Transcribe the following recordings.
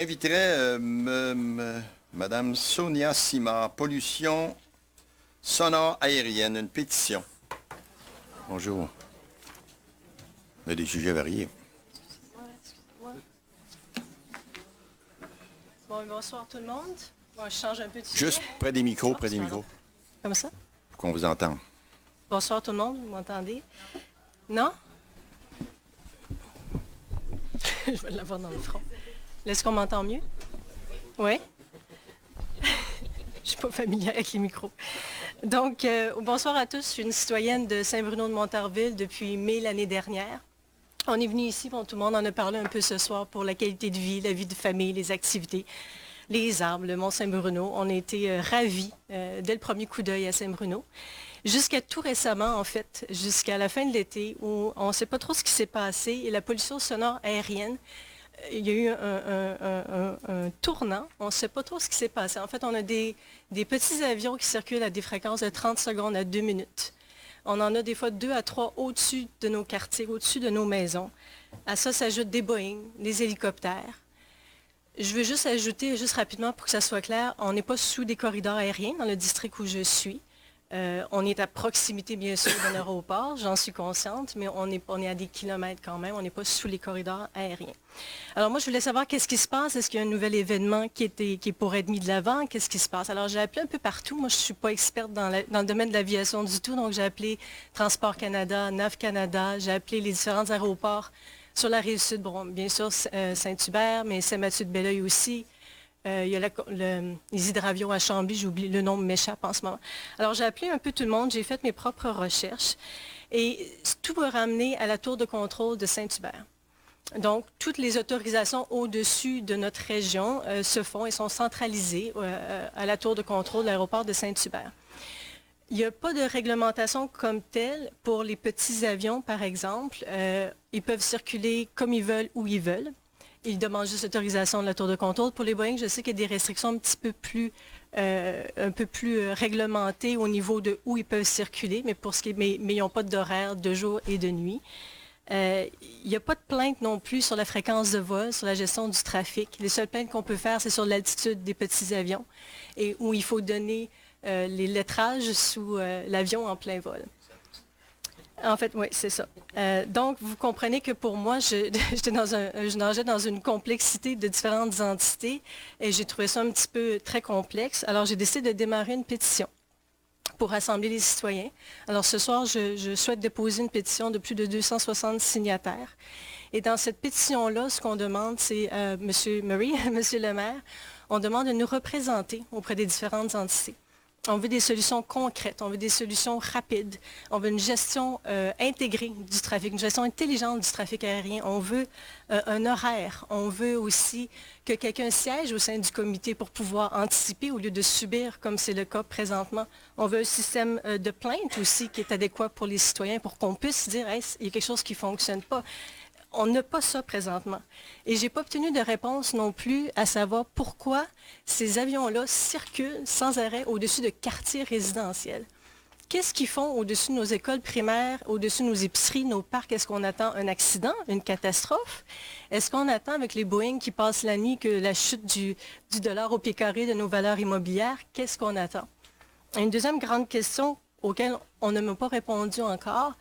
J'inviterais Madame Sonia Simard, pollution sonore aérienne, une pétition. Bonjour. On a des sujets variés. Bon, bonsoir tout le monde. Bon, je change un peu de sujet. Juste près des micros, près des micros, Comme ça? pour qu'on vous entende. Bonsoir tout le monde, vous m'entendez? Non? Je vais l'avoir dans le front. Est-ce qu'on m'entend mieux? Oui? Je suis pas familière avec les micros. Donc, bonsoir à tous. Je suis une citoyenne de Saint-Bruno-de-Montarville depuis mai l'année dernière. On est venu ici, bon, tout le monde en a parlé un peu ce soir, pour la qualité de vie, la vie de famille, les activités, les arbres, le Mont-Saint-Bruno. On a été ravis dès le premier coup d'œil à Saint-Bruno. Jusqu'à tout récemment, en fait, jusqu'à la fin de l'été, où on ne sait pas trop ce qui s'est passé, et la pollution sonore aérienne, il y a eu un tournant. On ne sait pas trop ce qui s'est passé. En fait, on a des petits avions qui circulent à des fréquences de 30 secondes à 2 minutes. On en a des fois 2 à 3 au-dessus de nos quartiers, au-dessus de nos maisons. À ça s'ajoutent des Boeing, des hélicoptères. Je veux juste ajouter, juste rapidement pour que ça soit clair, on n'est pas sous des corridors aériens dans le district où je suis. On est à proximité, bien sûr, d'un aéroport, j'en suis consciente, mais on est à des kilomètres quand même, on n'est pas sous les corridors aériens. Alors moi, je voulais savoir qu'est-ce qui se passe, est-ce qu'il y a un nouvel événement qui pourrait être mis de l'avant, qu'est-ce qui se passe? Alors j'ai appelé un peu partout, moi je ne suis pas experte dans le domaine de l'aviation du tout, donc j'ai appelé Transport Canada, NAV Canada, j'ai appelé les différents aéroports sur la Rive-Sud, bon, bien sûr Saint-Hubert, mais Saint-Mathieu-de-Belleuil aussi. Il y a les hydravions à Chambly, j'oublie, le nom m'échappe en ce moment. Alors, j'ai appelé un peu tout le monde, j'ai fait mes propres recherches et tout va ramener à la tour de contrôle de Saint-Hubert. Donc, toutes les autorisations au-dessus de notre région se font et sont centralisées à la tour de contrôle de l'aéroport de Saint-Hubert. Il n'y a pas de réglementation comme telle pour les petits avions, par exemple. Ils peuvent circuler comme ils veulent, où ils veulent. Ils demandent juste l'autorisation de la tour de contrôle. Pour les Boeing, je sais qu'il y a des restrictions un peu plus réglementées au niveau de où ils peuvent circuler, mais ils n'ont pas d'horaire de jour et de nuit. Il n'y a pas de plainte non plus sur la fréquence de vol, sur la gestion du trafic. Les seules plaintes qu'on peut faire, c'est sur l'altitude des petits avions et où il faut donner les lettrages sous l'avion en plein vol. En fait, oui, c'est ça. Donc, vous comprenez que pour moi, je nageais dans une complexité de différentes entités et j'ai trouvé ça un petit peu très complexe. Alors, j'ai décidé de démarrer une pétition pour rassembler les citoyens. Alors, ce soir, je souhaite déposer une pétition de plus de 260 signataires. Et dans cette pétition-là, ce qu'on demande, c'est, M. Murray, M. le maire, on demande de nous représenter auprès des différentes entités. On veut des solutions concrètes, on veut des solutions rapides, on veut une gestion intégrée du trafic, une gestion intelligente du trafic aérien. On veut un horaire, on veut aussi que quelqu'un siège au sein du comité pour pouvoir anticiper au lieu de subir comme c'est le cas présentement. On veut un système de plainte aussi qui est adéquat pour les citoyens pour qu'on puisse dire hey, il y a quelque chose qui ne fonctionne pas. On n'a pas ça présentement. Et je n'ai pas obtenu de réponse non plus à savoir pourquoi ces avions-là circulent sans arrêt au-dessus de quartiers résidentiels. Qu'est-ce qu'ils font au-dessus de nos écoles primaires, au-dessus de nos épiceries, nos parcs? Est-ce qu'on attend un accident, une catastrophe? Est-ce qu'on attend avec les Boeing qui passent la nuit que la chute du dollar au pied carré de nos valeurs immobilières? Qu'est-ce qu'on attend? Une deuxième grande question auquel on ne m'a pas répondu encore,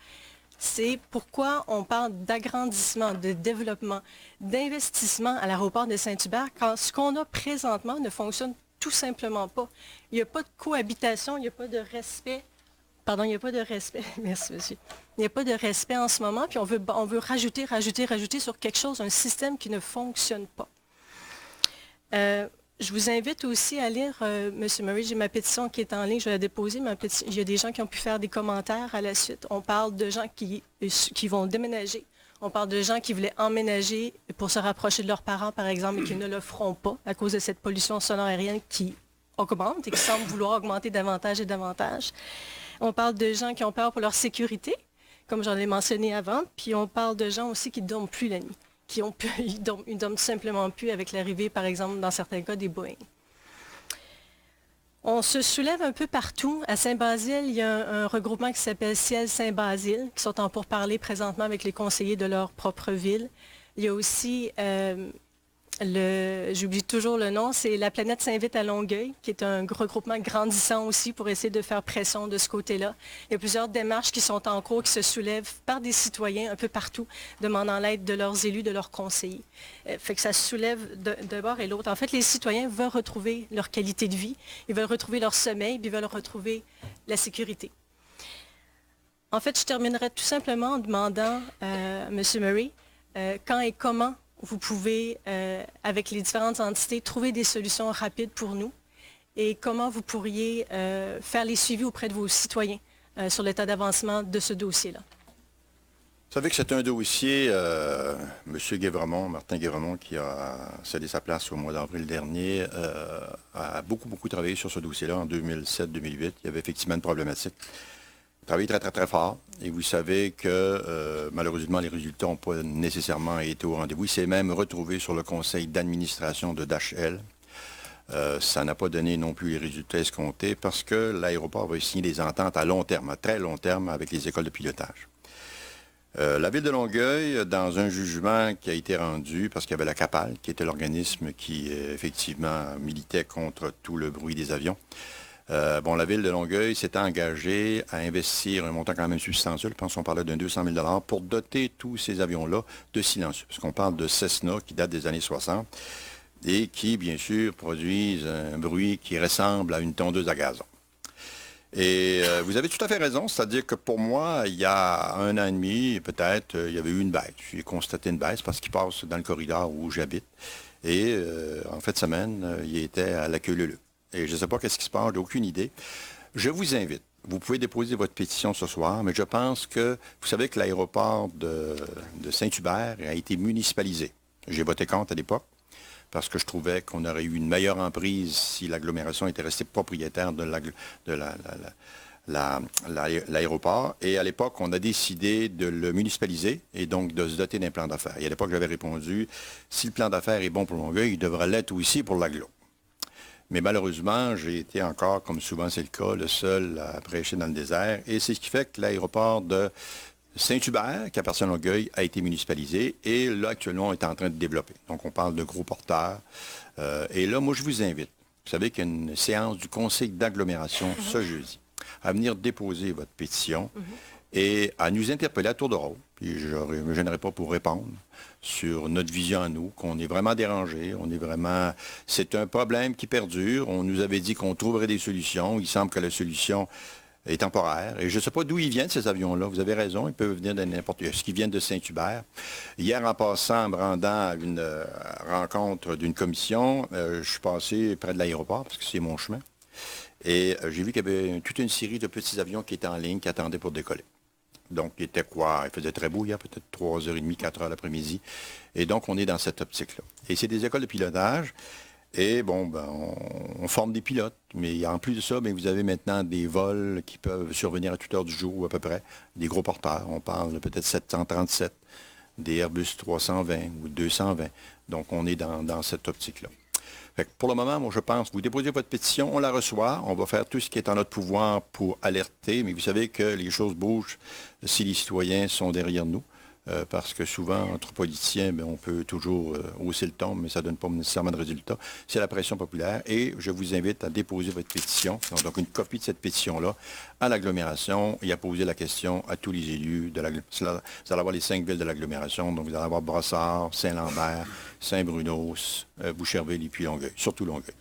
c'est pourquoi on parle d'agrandissement, de développement, d'investissement à l'aéroport de Saint-Hubert quand ce qu'on a présentement ne fonctionne tout simplement pas. Il n'y a pas de cohabitation, il n'y a pas de respect. Pardon, il n'y a pas de respect. Merci, monsieur. Il n'y a pas de respect en ce moment, puis on veut rajouter sur quelque chose, un système qui ne fonctionne pas. Je vous invite aussi à lire, M. Murray, j'ai ma pétition qui est en ligne, je vais la déposer. Il y a des gens qui ont pu faire des commentaires à la suite. On parle de gens qui vont déménager. On parle de gens qui voulaient emménager pour se rapprocher de leurs parents, par exemple, et qui ne le feront pas à cause de cette pollution sonore aérienne qui augmente et qui semble vouloir augmenter davantage et davantage. On parle de gens qui ont peur pour leur sécurité, comme j'en ai mentionné avant, puis on parle de gens aussi qui ne dorment plus la nuit. Ils dorment simplement plus avec l'arrivée, par exemple, dans certains cas, des Boeing. On se soulève un peu partout. À Saint-Basile, il y a un regroupement qui s'appelle Ciel Saint-Basile, qui sont en pourparlers présentement avec les conseillers de leur propre ville. Il y a aussi J'oublie toujours le nom, c'est La planète s'invite à Longueuil, qui est un regroupement grandissant aussi pour essayer de faire pression de ce côté-là. Il y a plusieurs démarches qui sont en cours, qui se soulèvent par des citoyens un peu partout, demandant l'aide de leurs élus, de leurs conseillers. Fait que ça se soulève de bord et l'autre. En fait, les citoyens veulent retrouver leur qualité de vie, ils veulent retrouver leur sommeil, puis ils veulent retrouver la sécurité. En fait, je terminerai tout simplement en demandant à M. Murray quand et comment vous pouvez, avec les différentes entités, trouver des solutions rapides pour nous et comment vous pourriez faire les suivis auprès de vos citoyens sur l'état d'avancement de ce dossier-là. Vous savez que c'est un dossier, M. Guévremont, Martin Guévremont, qui a cédé sa place au mois d'avril dernier, a beaucoup travaillé sur ce dossier-là en 2007-2008. Il y avait effectivement une problématique. Travaillé très fort. Et vous savez que malheureusement, les résultats n'ont pas nécessairement été au rendez-vous. Il s'est même retrouvé sur le conseil d'administration de DHL. Ça n'a pas donné non plus les résultats escomptés parce que l'aéroport va signer des ententes à long terme, à très long terme, avec les écoles de pilotage. La Ville de Longueuil, dans un jugement qui a été rendu, parce qu'il y avait la CAPAL, qui était l'organisme qui, effectivement, militait contre tout le bruit des avions, la Ville de Longueuil s'était engagée à investir un montant quand même substantiel, je pense qu'on parlait d'un 200 000 pour doter tous ces avions-là de silencieux. Parce qu'on parle de Cessna qui date des années 60 et qui, bien sûr, produisent un bruit qui ressemble à une tondeuse à gazon. Et vous avez tout à fait raison, c'est-à-dire que pour moi, il y a 1 an et demi, peut-être, il y avait eu une baisse. J'ai constaté une baisse parce qu'il passe dans le corridor où j'habite. Et en fin de semaine, il était à la queue leu-leu. Et je ne sais pas qu'est-ce qui se passe, j'ai aucune idée. Je vous invite. Vous pouvez déposer votre pétition ce soir, mais je pense que, vous savez que l'aéroport de Saint-Hubert a été municipalisé. J'ai voté contre à l'époque, parce que je trouvais qu'on aurait eu une meilleure emprise si l'agglomération était restée propriétaire de l'aéroport. Et à l'époque, on a décidé de le municipaliser et donc de se doter d'un plan d'affaires. Et à l'époque, j'avais répondu, si le plan d'affaires est bon pour Longueuil, il devrait l'être aussi pour l'agglo. Mais malheureusement, j'ai été encore, comme souvent c'est le cas, le seul à prêcher dans le désert. Et c'est ce qui fait que l'aéroport de Saint-Hubert, qui appartient à Longueuil, a été municipalisé. Et là, actuellement, on est en train de développer. Donc, on parle de gros porteurs. Et là, moi, je vous invite. Vous savez qu'il y a une séance du conseil d'agglomération ce jeudi, à venir déposer votre pétition et à nous interpeller à tour de rôle. Puis je ne me gênerai pas pour répondre sur notre vision à nous, qu'on est vraiment dérangé, c'est un problème qui perdure. On nous avait dit qu'on trouverait des solutions. Il semble que la solution est temporaire. Et je ne sais pas d'où ils viennent, ces avions-là. Vous avez raison, ils peuvent venir de n'importe où. Est-ce qu'ils viennent de Saint-Hubert? Hier, en passant, en me rendant à une rencontre d'une commission, je suis passé près de l'aéroport, parce que c'est mon chemin. Et j'ai vu qu'il y avait toute une série de petits avions qui étaient en ligne, qui attendaient pour décoller. Donc, il était quoi? Il faisait très beau hier, peut-être 3h30, 4h l'après-midi. Et donc, on est dans cette optique-là. Et c'est des écoles de pilotage. Et on forme des pilotes. Mais en plus de ça, vous avez maintenant des vols qui peuvent survenir à toute heure du jour, à peu près. Des gros porteurs. On parle de peut-être 737, des Airbus 320 ou 220. Donc, on est dans cette optique-là. Fait que pour le moment, moi, je pense, vous déposez votre pétition, on la reçoit, on va faire tout ce qui est en notre pouvoir pour alerter, mais vous savez que les choses bougent si les citoyens sont derrière nous, parce que souvent, entre politiciens, on peut toujours hausser le ton, mais ça ne donne pas nécessairement de résultat. C'est la pression populaire, et je vous invite à déposer votre pétition, donc une copie de cette pétition-là, à l'agglomération, et à poser la question à tous les élus de l'agglomération. Vous allez avoir les 5 villes de l'agglomération, donc vous allez avoir Brossard, Saint-Lambert, Saint-Bruno, Boucherville et puis Longueuil, surtout Longueuil.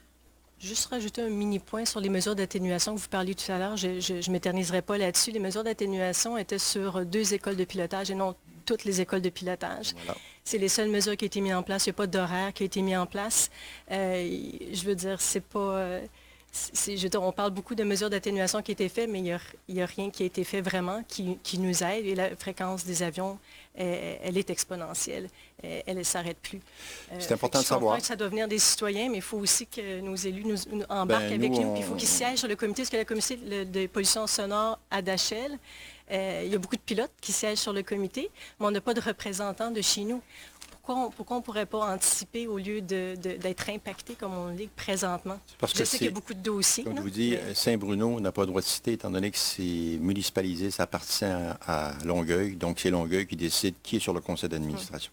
Juste rajouter un mini-point sur les mesures d'atténuation que vous parliez tout à l'heure. Je ne m'éterniserai pas là-dessus. Les mesures d'atténuation étaient sur 2 écoles de pilotage et non toutes les écoles de pilotage. Voilà. C'est les seules mesures qui ont été mises en place. Il n'y a pas d'horaire qui a été mis en place. Je veux dire, c'est pas... on parle beaucoup de mesures d'atténuation qui ont été faites, mais il n'y a rien qui a été fait vraiment qui nous aide. Et la fréquence des avions, elle est exponentielle. Elle ne s'arrête plus. C'est important de savoir. Je comprends que ça doit venir des citoyens, mais il faut aussi que nos élus nous embarquent avec nous. Puis il faut qu'ils siègent sur le comité, parce que la comité de pollution sonore à DHL, il y a beaucoup de pilotes qui siègent sur le comité, mais on n'a pas de représentants de chez nous. Pourquoi on ne pourrait pas anticiper au lieu d'être impacté comme on l'est présentement? Parce je sais qu'il y a beaucoup de dossiers. Comme je vous dis, Saint-Bruno n'a pas le droit de citer, étant donné que c'est municipalisé, ça appartient à Longueuil. Donc, c'est Longueuil qui décide qui est sur le conseil d'administration.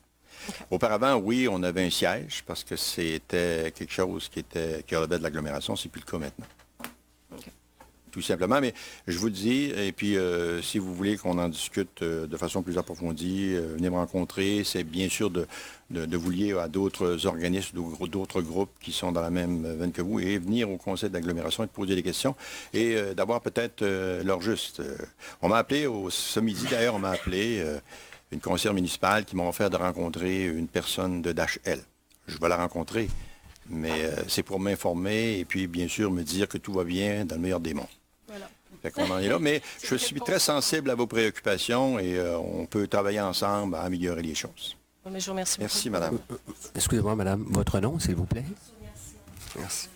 Auparavant, oui, on avait un siège parce que c'était quelque chose qui relevait de l'agglomération. C'est plus le cas maintenant. Tout simplement, mais je vous le dis, et puis si vous voulez qu'on en discute de façon plus approfondie, venez me rencontrer. C'est bien sûr de vous lier à d'autres organismes, d'autres groupes qui sont dans la même veine que vous, et venir au conseil d'agglomération et de poser des questions, et d'avoir peut-être l'heure juste. On m'a appelé, ce midi d'ailleurs, on m'a appelé une conseillère municipale qui m'a offert de rencontrer une personne de DHL. Je vais la rencontrer, mais c'est pour m'informer et puis bien sûr me dire que tout va bien dans le meilleur des mondes. Voilà. Fait qu'on en est là, mais je suis très sensible à vos préoccupations et on peut travailler ensemble à améliorer les choses. Mais je vous remercie beaucoup. Merci, madame. Excusez-moi, madame, votre nom, s'il vous plaît? Merci.